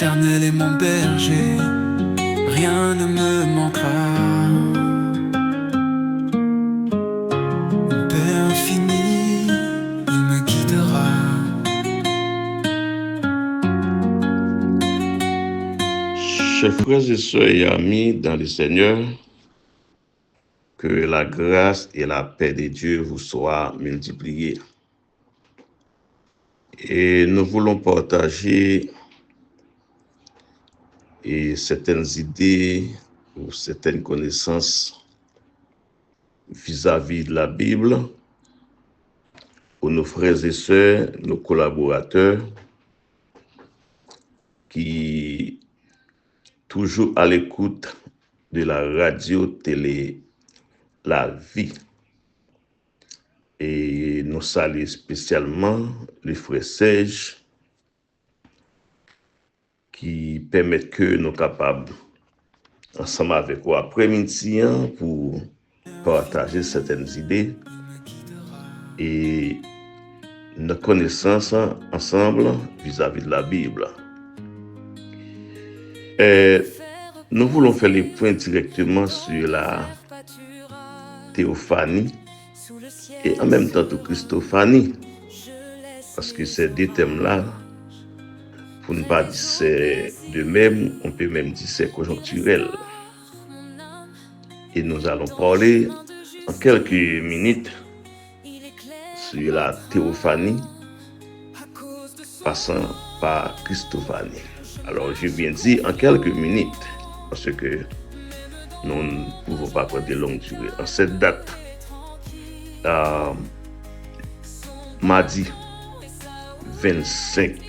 L'Éternel est mon berger, rien ne me manquera. Une paix infinie, il me guidera. Chers frères et sœurs et amis dans le Seigneur, que la grâce et la paix de Dieu vous soient multipliées. Et nous voulons partager certaines idées ou certaines connaissances vis-à-vis de la Bible pour nos frères et sœurs, nos collaborateurs qui toujours à l'écoute de la radio-télé La Vie. Et nous saluons spécialement les frères Serge qui permettent que nous soyons capables, ensemble avec vous après-midi, pour partager certaines idées et nos connaissances ensemble vis-à-vis de la Bible. Nous voulons faire les points directement sur la théophanie et en même temps de Christophanie, parce que ces deux thèmes-là, pour ne pas dire c'est de même, on peut même dire c'est conjoncturel. Et nous allons parler en quelques minutes sur la théophanie, passant par Christophanie. Alors, je viens dire en quelques minutes, parce que nous ne pouvons pas prendre de longue durée. En cette date, mardi 25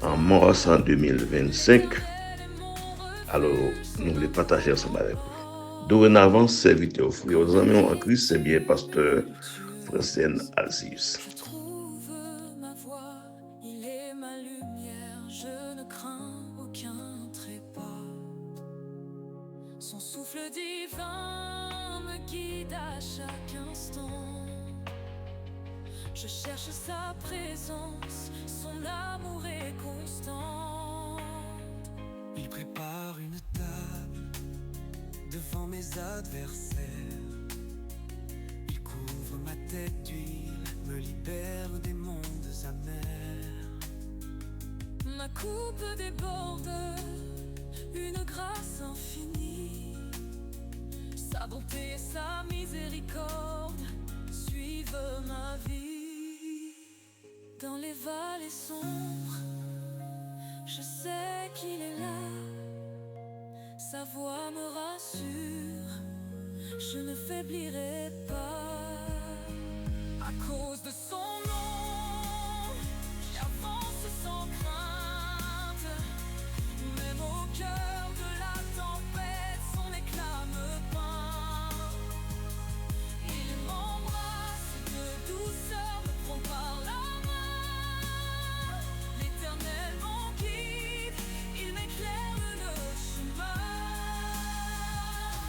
en mars en 2025, alors nous voulons partager ensemble avec vous. Dorénavant, serviteur, frères, aux amis en Christ, c'est bien pasteur Francine Aziz. Son souffle divin me guide à chaque instant. Je cherche sa présence, son amour est constant. Il prépare une table devant mes adversaires. Il couvre ma tête d'huile, me libère des mondes amers. Ma coupe déborde, une grâce infinie. Sa bonté et sa miséricorde suivent ma vie. Dans les vallées sombres, je sais qu'il est là. Sa voix me rassure, je ne faiblirai pas. À cause de son nom, j'avance sans crainte. Même au cœur de la tempête, son éclat me peint. Il m'embrasse de douceur, me prend par la main. L'Éternel mon guide, il m'éclaire le chemin.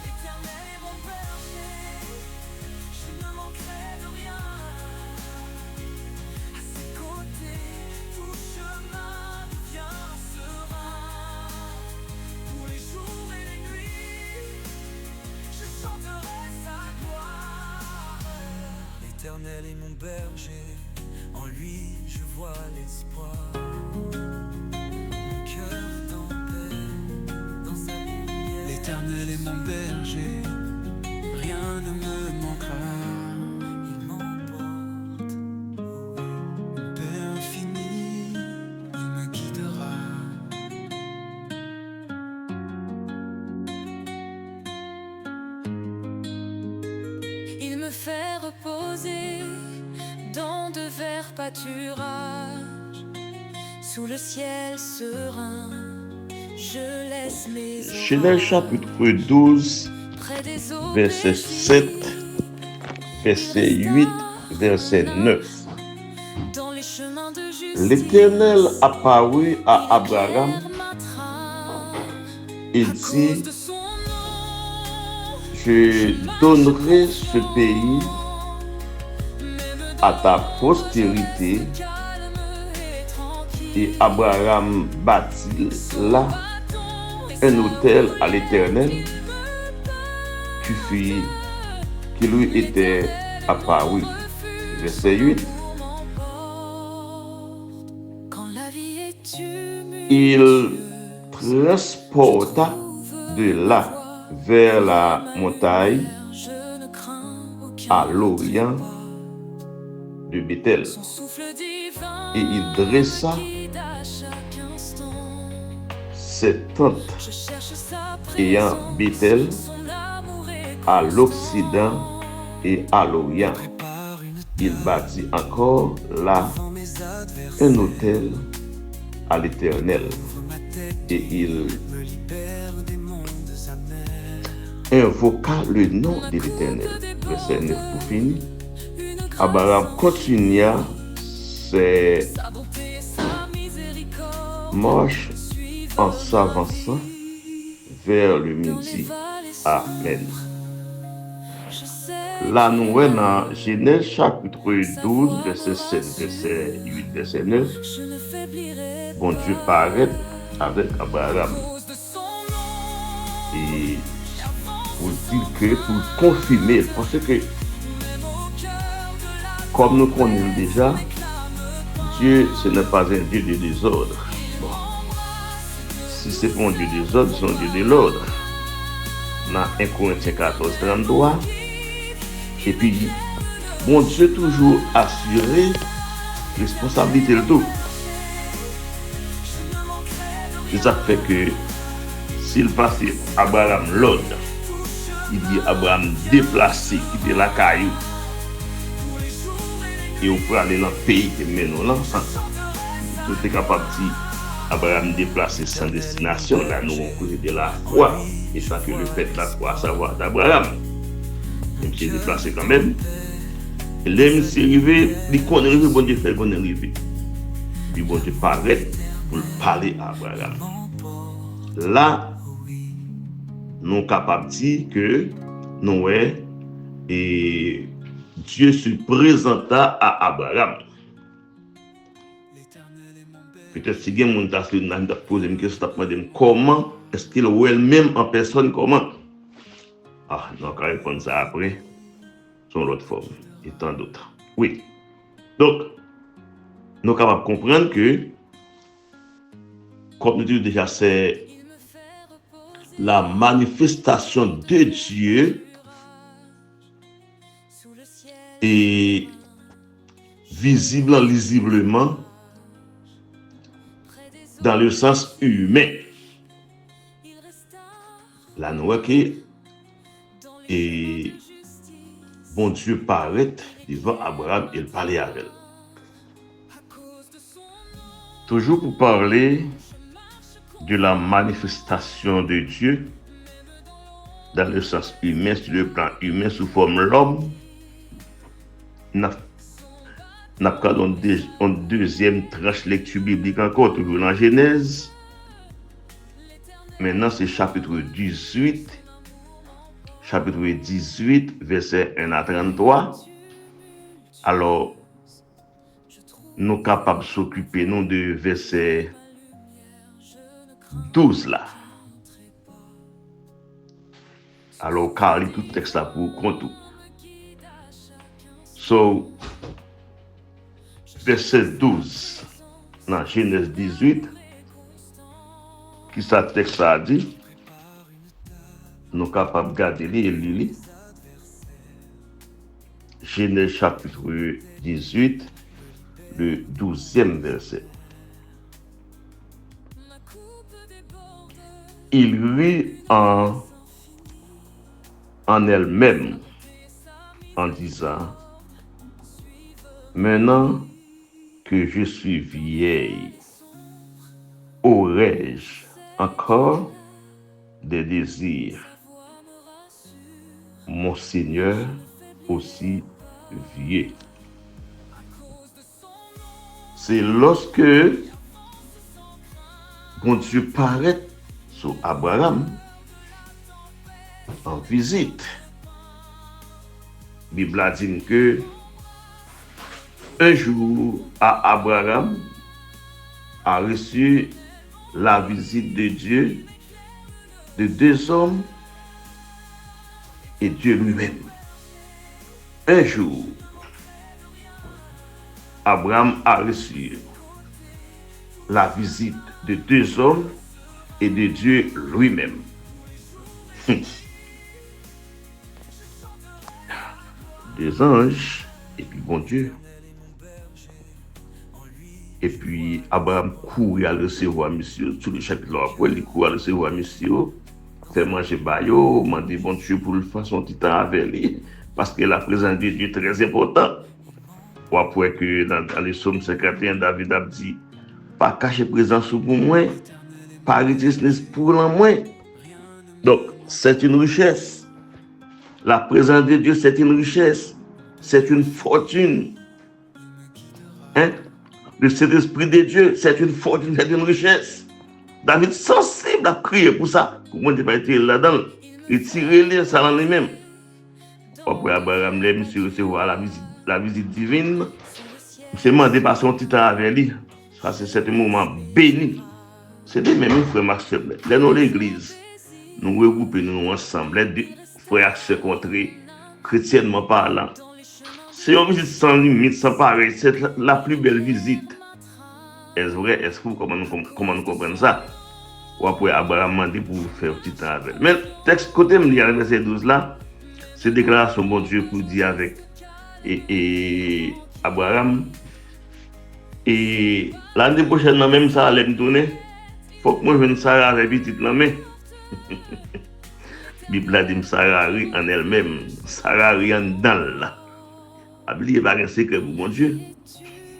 L'Éternel est mon berger, je ne manquerai de rien. À ses côtés, tout chemin devient serein. Pour les jours et les nuits, je chanterai sa gloire. L'Éternel est mon berger, en lui je vois l'espoir. Mon cœur est en paix, dans sa lumière. L'Éternel est mon berger, rien ne me manquera. Il m'emporte, une paix infinie, il me guidera. Il me fait reposer dans de verts pâturages. Sous le ciel serein, je laisse mes Genèse chapitre 12, près des eaux verset 7, verset 8, verset 9. dans les chemins de justice. L'Éternel apparut à Abraham et dit, je donnerai ce pays à ta postérité Et Abraham bâtit là un autel à l'Éternel qui lui était apparu. Verset 8. Il transporta de là vers la montagne à l'orient de Bethel. Et il dressa ses tentes ayant Bethel à l'Occident et à l'Orient. Il bâtit encore là un autel à l'Éternel et il invoqua le nom de l'Éternel. Verset 9 pour finir. Abraham continua ses marches en s'avançant vers le midi. Amen. Là, nous voyons dans Genèse chapitre 12, verset 7, verset 8, verset 9. Bon Dieu paraît avec Abraham. Et pour dire que, pour confirmer, parce que, comme nous connaissons déjà, Dieu, ce n'est pas un Dieu de désordre. Bon. Si c'est pas un Dieu de désordre, c'est un Dieu de l'ordre. Dans 1 Corinthiens 14, 33. Et puis, bon Dieu toujours assuré responsabilité de tout. C'est ça fait que s'il passe Abraham l'ordre, il dit Abraham déplacé, quitter la caillou, et on peut aller dans le pays que nous là, tout est capable de dire Abraham déplacé sans destination, là nous on connaît de la foi, et ça que le fait la foi, savoir d'Abraham. Même s'il est déplacé quand même, et là, il s'est arrivé, il connaît arrivé, bon Dieu fait, bon Dieu arrivé. Puis bon Dieu paraît pour parler à Abraham. Là, nous sommes capables de dire que nous et Dieu se présenta à Abraham. Peut-être si quelqu'un m'a posé une question, comment est-ce qu'il voit elle-même en personne, comment? Ah, non, on va répondre ça après, sur l'autre forme, et tant d'autres. Oui. Donc, nous sommes capables de comprendre que, comme nous disons déjà, c'est la manifestation de Dieu et visible, lisiblement, dans le sens humain. La noix qui et bon Dieu paraît devant Abraham et il parlait avec elle. Toujours pour parler de la manifestation de Dieu dans le sens humain, sur le plan humain, sous forme l'homme, n'a pas une deuxième tranche lecture biblique encore, toujours dans Genèse. Maintenant, c'est chapitre 18, versets 1 à 33. Alors, nous sommes capables de s'occuper de verset 12 là. Alors, car tout le texte là pour compte. So, verset 12 dans Genèse 18, qui ça texte a dit, nous sommes capables de garder et lire. Genèse chapitre 18, le 12e verset. Il rit en elle-même en disant, maintenant que je suis vieille, aurais-je encore des désirs? Mon Seigneur aussi vieux. C'est lorsque bon Dieu paraît sur Abraham en visite. La Bible a dit que un jour à Abraham a reçu la visite de Dieu, de deux hommes et Dieu lui-même. Un jour, Abraham a reçu la visite de deux hommes et de Dieu lui-même. Des anges et puis bon Dieu. Et puis Abraham courait à le recevoir monsieur, tout le chapitre après, il courait à le recevoir monsieur, fait manger bayo, demander bon Dieu pour le faire son petit temps avec lui, parce que la présence de Dieu est très importante. Ou après que dans les psaumes 51, David a dit, pas cacher présence pour moi, pas righteousness pour la moi. Donc, c'est une richesse. La présence de Dieu, c'est une richesse. C'est une fortune. Hein? Le Saint-Esprit de Dieu, c'est une fortune, c'est une richesse. David, sensible à crier pour ça. Pour moi, je ne pas être là-dedans. Retirer ça en lui-même. Après, Abraham, monsieur recevoir la visite divine. C'est demandé par son petit temps avec lui. Ça, c'est un moment béni. C'est les mêmes frères Marcel. Là, dans l'église, nous regroupons nous ensemble, les deux frères se rencontrer, chrétiennement parlant. C'est une visite sans limite, sans pareil. C'est la plus belle visite. Est-ce vrai? Est-ce que comment nous comprenons ça? Ou après, Abraham m'a dit pour faire un petit temps avec. Mais le texte, côté me dit à verset 12 là, c'est déclaration bon Dieu pour dire avec et Abraham. Et l'année prochaine, même ça allait me tourner. Faut que moi je vienne Sarah avec petite la main. Bible a dit Sarah rit en elle-même. Sarah rit en dedans là. La Bible n'est pas un secret pour mon Dieu.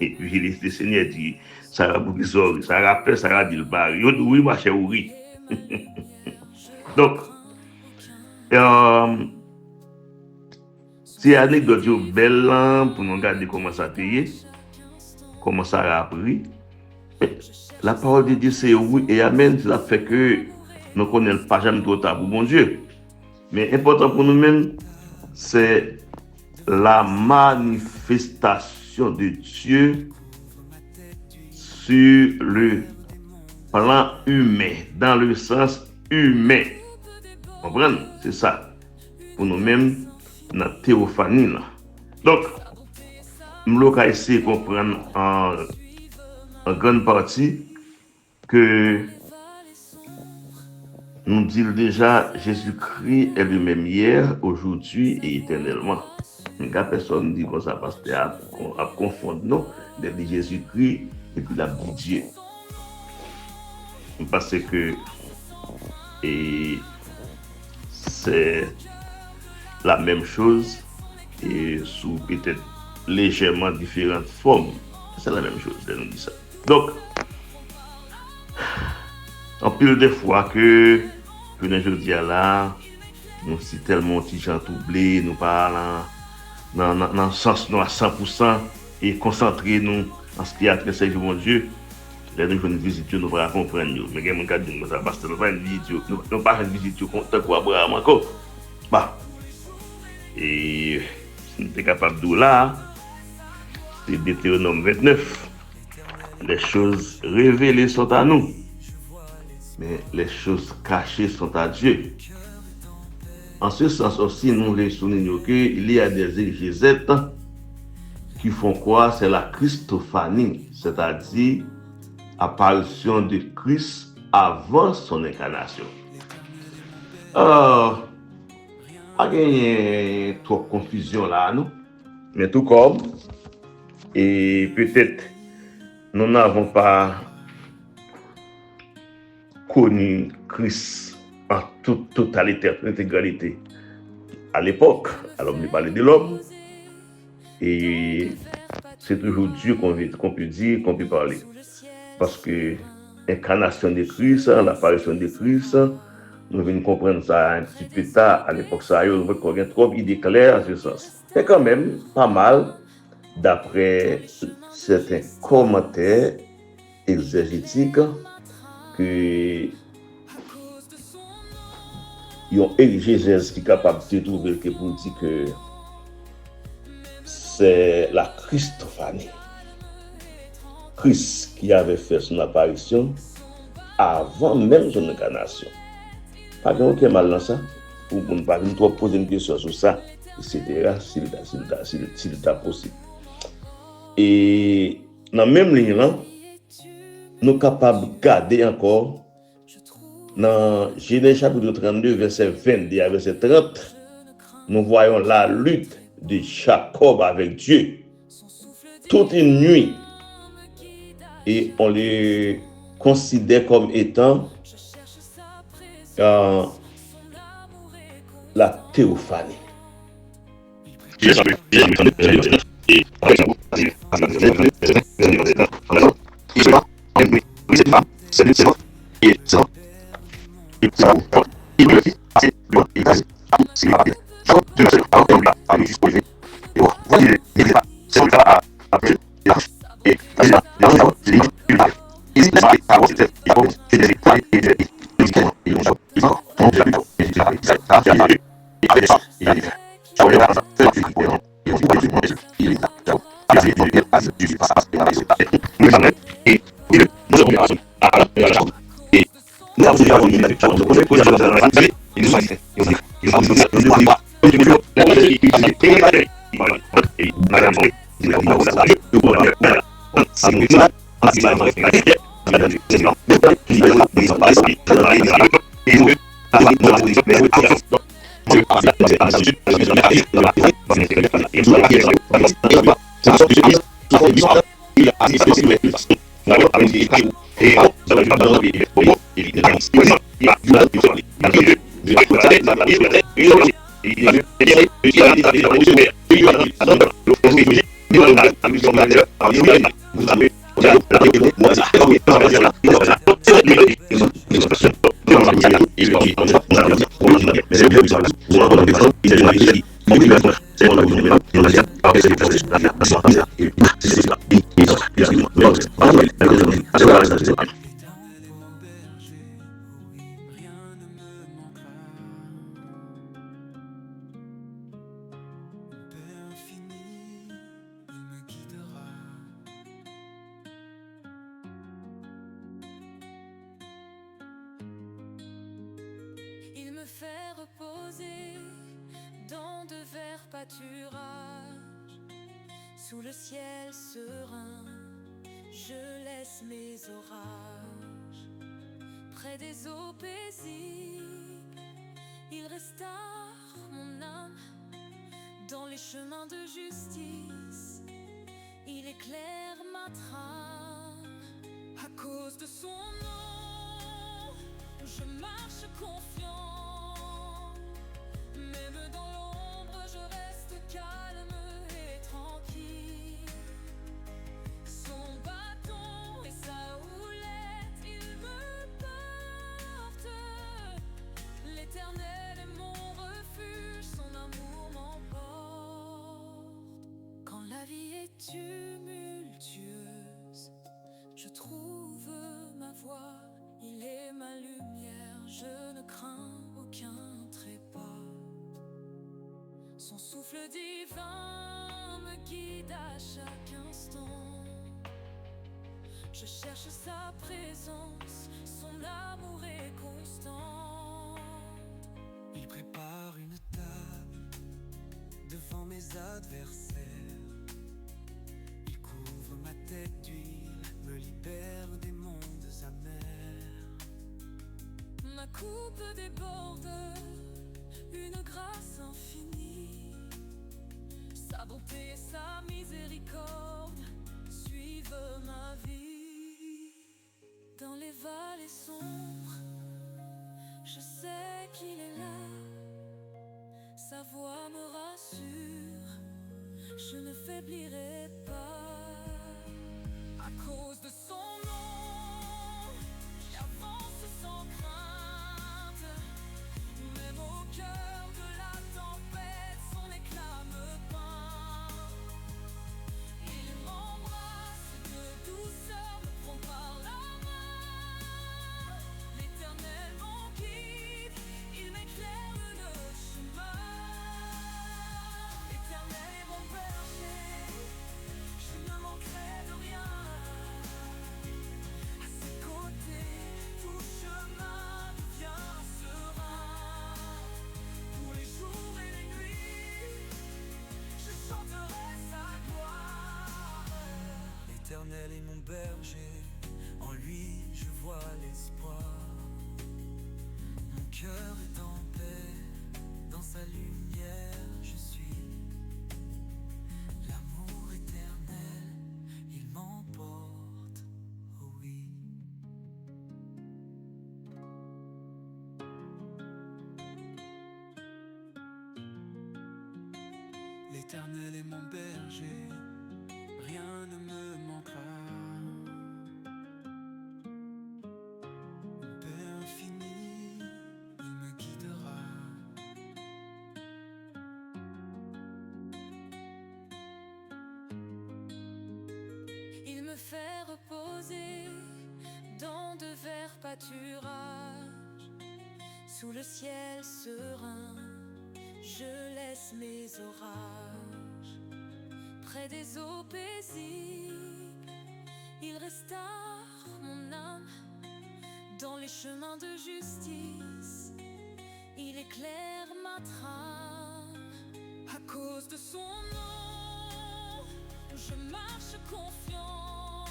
Et puis le Seigneur dit Sarah pour qu'il sorte. Sarah peur, Sarah dit le bar. Oui, ma chère, oui. Donc, c'est une anecdote belle pour nous regarder comment ça paye, comment ça a appris. La parole de Dieu, c'est oui et amen. Ça fait que nous ne connaissons pas jamais trop tard pour mon Dieu. Mais important pour nous-mêmes, c'est la manifestation de Dieu sur le plan humain, dans le sens humain. Vous comprenez? C'est ça. Pour nous-mêmes, notre théophanie. Donc, nous allons essayer de comprendre en grande partie que nous disons déjà Jésus-Christ est le même hier, aujourd'hui et éternellement. Quand personne dit comme ça parce qu'on a confondre non, de Jésus-Christ et puis la vie de Dieu. Parce que c'est la même chose et sous peut-être légèrement différentes formes. C'est la même chose, nous dit ça. Donc, en pile de fois que je ne dis là, nous sommes tellement petits gens troublés, nous parlons dans le sens nous à 100% et concentrer nous en ce qui a trait à mon Dieu. Là, nous faisons une visite, nous allons comprendre. Mais il y a un cas de nous, parce que nous pas une visite, nous pas une visite contre quoi Abraham encore. Bah. Et si nous sommes capables de là, c'est Deutéronome 29. Les choses révélées sont à nous, mais les choses cachées sont à Dieu. En ce sens aussi, nous les soulignons qu'il y a des exégètes qui font quoi? C'est la Christophanie, c'est-à-dire apparition de Christ avant son incarnation. Pas gagné trop de confusion là, nous. Mais tout comme, et peut-être nous n'avons pas connu Christ en toute totalité, en intégralité. À l'époque, alors on parlait de l'homme, et c'est toujours Dieu qu'on peut dire, qu'on peut parler. Parce que l'incarnation de Christ, l'apparition de Christ, nous venons comprendre ça un petit peu tard, à l'époque, ça y est, qu'on a trop d'idées claires à ce sens. Mais quand même, pas mal, d'après certains commentaires exégétiques, que il y a un exégèse qui est capable de trouver que pour dire que c'est la Christophanie. Christ qui avait fait son apparition avant même son incarnation. Pas de aucun mal dans ça. Pour ne pas trop poser une question sur ça, etc. S'il est possible. Et dans la même ligne là, nous sommes capables de garder encore dans Genèse chapitre 32, verset 22 à verset 30, nous voyons la lutte de Jacob avec Dieu toute une nuit et on les considère comme étant la théophanie. Il me fait reposer dans de verts pâturages, sous le ciel serein, je laisse mes orages. Près des eaux paisibles, il restaure mon âme. Dans les chemins de justice, il éclaire ma trame. À cause de son nom, je marche confiant. Même dans l'ombre, je reste calme et tranquille. Son bâton et sa houlette, il me porte. L'Éternel est mon refuge, son amour m'emporte. Quand la vie est tumultueuse, je trouve ma voie. Il est ma lumière, je ne crains aucun trépas. Son souffle divin me guide à chaque instant. Je cherche sa présence, son amour est constant. Il prépare une table devant mes adversaires. Il couvre ma tête d'huile, me libère des mondes amers. Ma coupe déborde, une grâce infinie. Sa bonté et sa miséricorde suivent ma vie. Dans les vallées sombres, je sais qu'il est là. Sa voix me rassure, je ne faiblirai pas. À cause de son nom, j'avance sans crainte. Même au cœur de la tempête, son éclat me peint. Il m'embrasse de douceur, me prend par la main. L'Éternel m'en guide, il m'éclaire le chemin. L'Éternel est mon berger, L'Éternel est mon berger, en lui je vois l'espoir. Mon cœur est en paix, dans sa lumière je suis. L'amour éternel, il m'emporte, oh oui. L'Éternel est mon berger, rien ne me manquera. Une paix infinie, il me guidera. Il me fait reposer dans de verts pâturages. Sous le ciel serein, je laisse mes orages. Près des eaux paisibles, il restaure mon âme. Dans les chemins de justice, il éclaire ma trame. À cause de son nom, je marche confiant.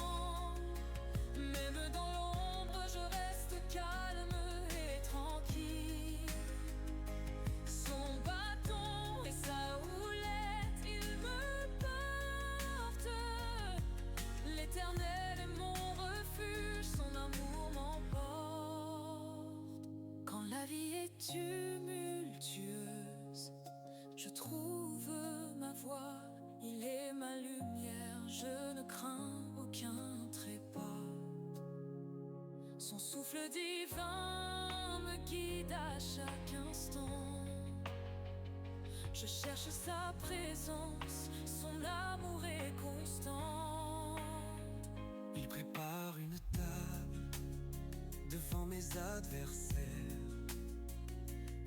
Même dans l'ombre, je reste calme et tranquille. Son bâton et sa houlette, il me porte. L'Éternel est mon refuge, son amour m'emporte. Quand la vie est tumultueuse, je trouve ma voie. Il est ma lumière, je ne crains aucun trépas. Son souffle divin me guide à chaque instant. Je cherche sa présence, son amour est constant. Il prépare une table devant mes adversaires.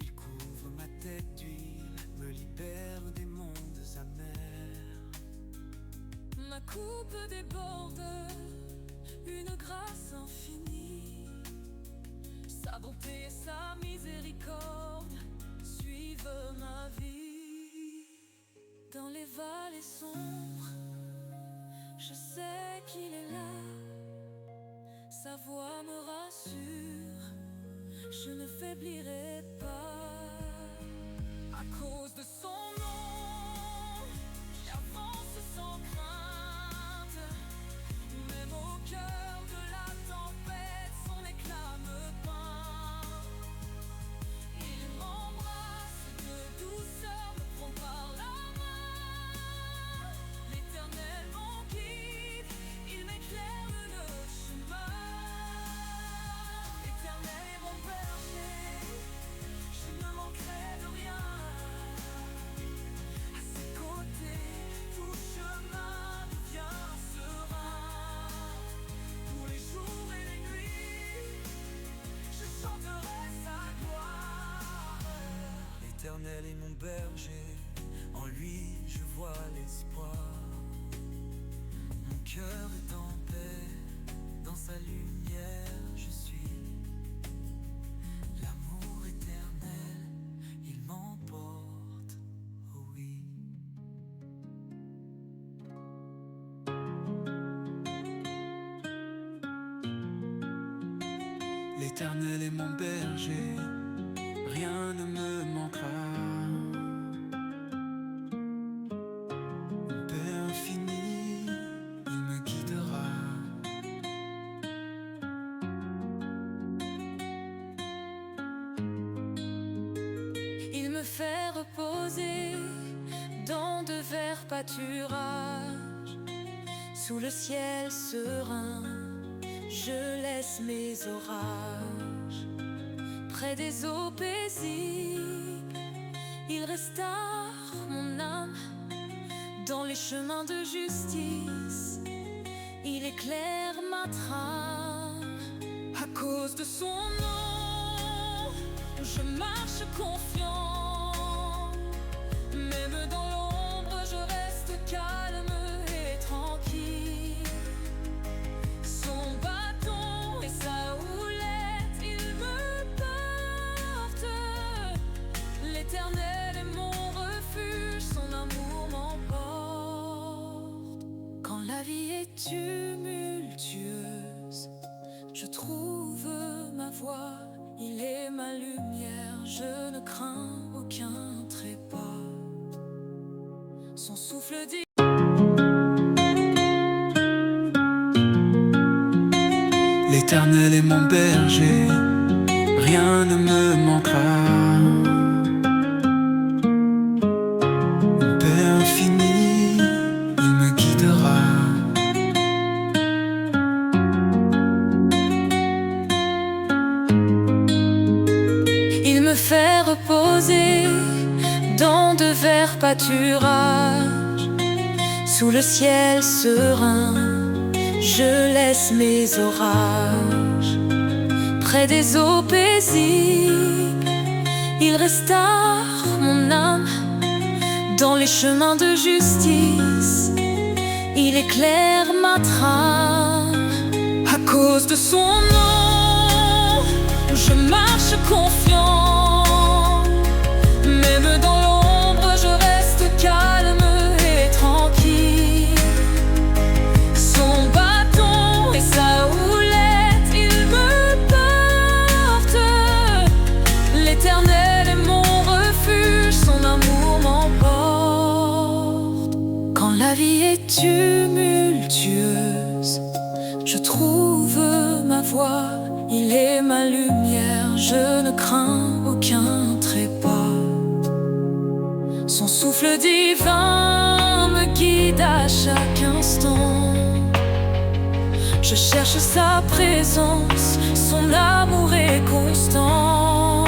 Il couvre ma tête d'huile, me libère des mondes amers. Ma coupe déborde, une grâce infinie. Sa bonté et sa miséricorde suivent ma vie. Dans les vallées sombres, je sais qu'il est là. Sa voix me rassure, je ne faiblirai pas. À cause de son nom, j'avance sans crainte. Même au cœur de la tempête, son éclat me peint. Il m'embrasse de douceur, me prend par la main. L'Éternel mon guide, il m'éclaire le chemin. L'Éternel est mon berger, je ne manquerai de rien. À ses côtés, tout chemin devient serein. Pour les jours et les nuits, je chanterai sa gloire. L'Éternel est mon berger, en lui je vois l'espoir. Mon cœur est en paix, dans sa lumière je suis. L'amour éternel, il m'emporte, oh oui. L'Éternel est mon berger, rien ne me manquera. Une paix infinie, il me guidera. Il me fait reposer dans de verts pâturages. Sous le ciel serein, je laisse mes orages. Près des eaux paisibles, il restaure mon âme. Dans les chemins de justice, il éclaire ma trame. À cause de son nom, je marche confiant. Même dans l'ombre, je reste calme et tranquille. Son bâton et sa houlette, il me porte. L'Éternel est mon refuge, son amour m'emporte. Quand la la vie est tumultueuse, je trouve ma voie, il est ma lumière, je ne crains aucun trépas. Son souffle dit l'Éternel est mon berger, rien ne me manquera. Mon Père infini, il me guidera. il me fait reposer dans de verts pâturages, sous le ciel serein. Je laisse mes orages près des eaux paisibles. Il restaure mon âme dans les chemins de justice. Il éclaire ma trame à cause de son nom. Je marche confiant, même dans l'ombre, je reste calme et tranquille. Sa houlette, il me porte. L'Éternel est mon refuge, son amour m'emporte. Quand la vie est tumultueuse, je trouve ma voie, il est ma lumière, je ne crains aucun trépas. Son souffle divin me guide à chaque instant. Je cherche sa présence, son amour est constant.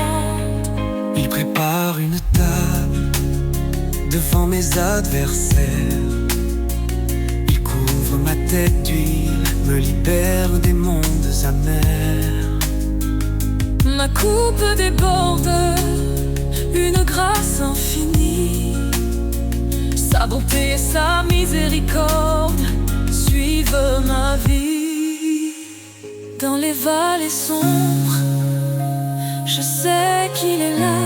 Il prépare une table devant mes adversaires. Il couvre ma tête d'huile, me libère des mondes amers. Ma coupe déborde, une grâce infinie. Sa bonté et sa miséricorde suivent ma vie. Dans les vallées sombres, je sais qu'il est là.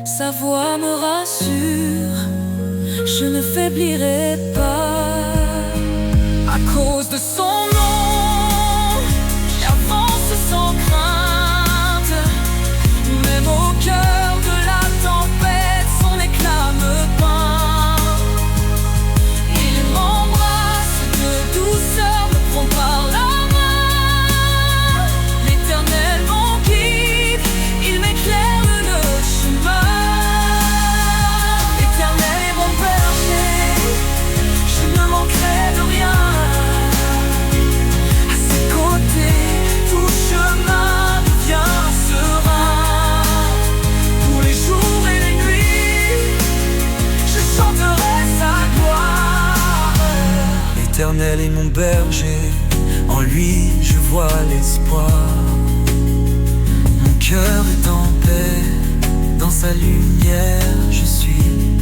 Sa voix me rassure, je ne faiblirai pas. À cause de son nom, j'avance sans crainte. Même au cœur de la tempête, son éclat me peint. Il m'embrasse de douceur, me prend par la L'Éternel est mon berger, en lui je vois l'espoir. Mon cœur est en paix, dans sa lumière je suis.